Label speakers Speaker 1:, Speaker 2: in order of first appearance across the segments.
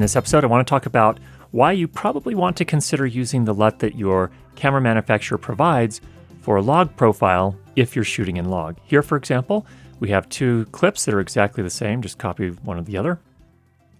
Speaker 1: this episode, I want to talk about why you probably want to consider using the LUT that your camera manufacturer provides for a log profile if you're shooting in log. Here, for example, we have two clips that are exactly the same, just copy one of the other.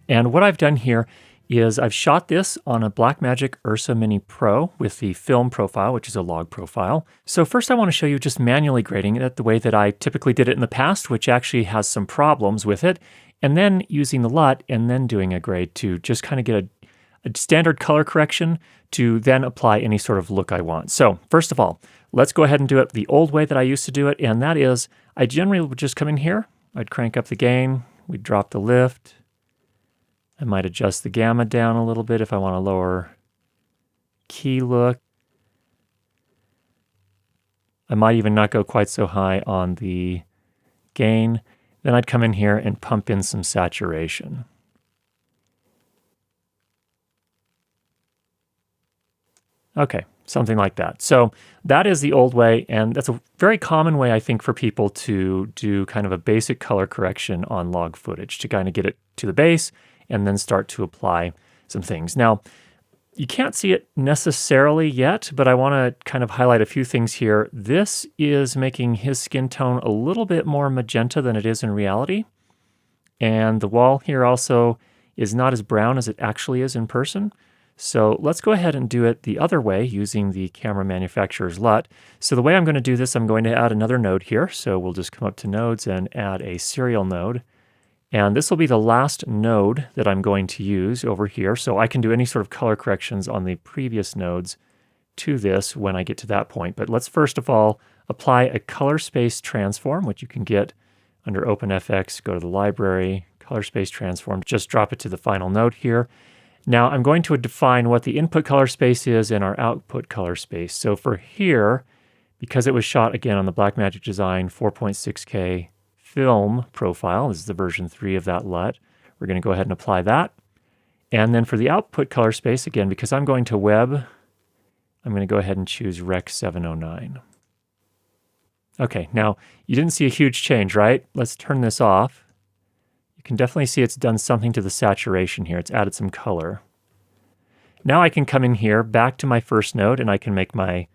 Speaker 1: And what I've done here is I've shot this on a Blackmagic Ursa Mini Pro with the film profile, which is a log profile. So first I want to show you just manually grading it the way that I typically did it in the past, which actually has some problems with it, and then using the LUT and then doing a grade to just kind of get a standard color correction to then apply any sort of look I want. So first of all, let's go ahead and do it the old way that I used to do it, and that is I generally would just come in here, I'd crank up the gain, we'd drop the lift, I might adjust the gamma down a little bit if I want a lower key look. I might even not go quite so high on the gain. Then I'd come in here and pump in some saturation. Okay, something like that. So that is the old way, and that's a very common way, I think, for people to do kind of a basic color correction on log footage, to kind of get it to the base and then start to apply some things. Now, you can't see it necessarily yet, but I want to kind of highlight a few things here. This is making his skin tone a little bit more magenta than it is in reality. And the wall here also is not as brown as it actually is in person. So let's go ahead and do it the other way using the camera manufacturer's LUT. So the way I'm going to do this, I'm going to add another node here. So we'll just come up to nodes and add a serial node. And this will be the last node that I'm going to use over here. So I can do any sort of color corrections on the previous nodes to this when I get to that point. But let's first of all apply a color space transform, which you can get under OpenFX. Go to the library, color space transform, just drop it to the final node here. Now I'm going to define what the input color space is and our output color space. So for here, because it was shot again on the Blackmagic Design 4.6K film profile, this is the version 3 of that LUT, we're going to go ahead and apply that. And then for the output color space, again, because I'm going to web, I'm going to go ahead and choose Rec 709. Okay, now you didn't see a huge change, right? Let's turn this off. You can definitely see it's done something to the saturation here. It's added some color. Now I can come in here back to my first node and I can make my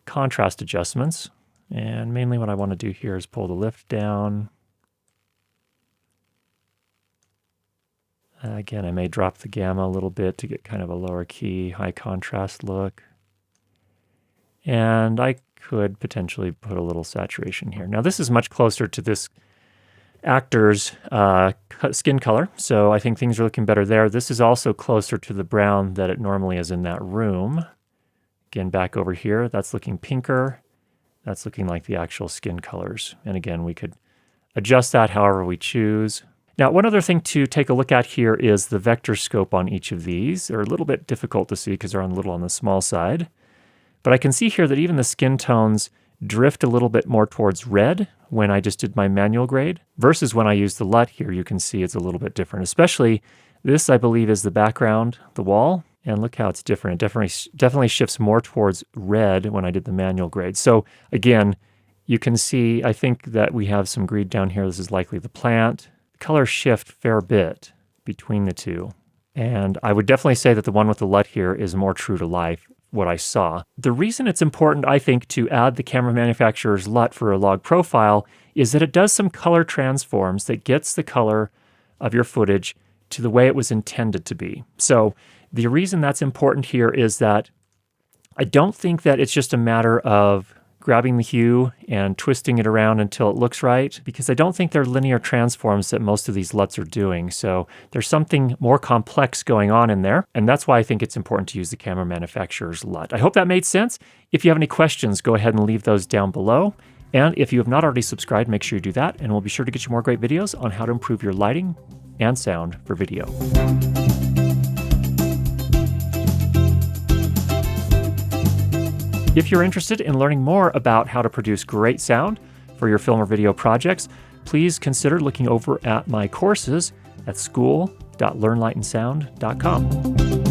Speaker 1: contrast adjustments. And mainly what I want to do here is pull the lift down. Again, I may drop the gamma a little bit to get kind of a lower key, high contrast look. And I could potentially put a little saturation here. Now this is much closer to this actor's skin color, so I think things are looking better there. This is also closer to the brown that it normally is in that room. Again, back over here, that's looking pinker. That's looking like the actual skin colors. And again, we could adjust that however we choose. Now, one other thing to take a look at here is the Vectorscope on each of these. They're a little bit difficult to see because they're a little on the small side. But I can see here that even the skin tones drift a little bit more towards red when I just did my manual grade, versus when I use the LUT here, you can see it's a little bit different. Especially this, I believe, is the background, the wall. And look how it's different. It definitely shifts more towards red when I did the manual grade. So again, you can see, I think that we have some green down here. This is likely the plant. The colors shift a fair bit between the two. And I would definitely say that the one with the LUT here is more true to life, what I saw. The reason it's important, I think, to add the camera manufacturer's LUT for a log profile is that it does some color transforms that gets the color of your footage to the way it was intended to be. So the reason that's important here is that I don't think that it's just a matter of grabbing the hue and twisting it around until it looks right, because I don't think they're linear transforms that most of these LUTs are doing. So there's something more complex going on in there, and that's why I think it's important to use the camera manufacturer's LUT. I hope that made sense. If you have any questions, go ahead and leave those down below. And if you have not already subscribed, make sure you do that, and we'll be sure to get you more great videos on how to improve your lighting and sound for video. If you're interested in learning more about how to produce great sound for your film or video projects, please consider looking over at my courses at school.learnlightandsound.com.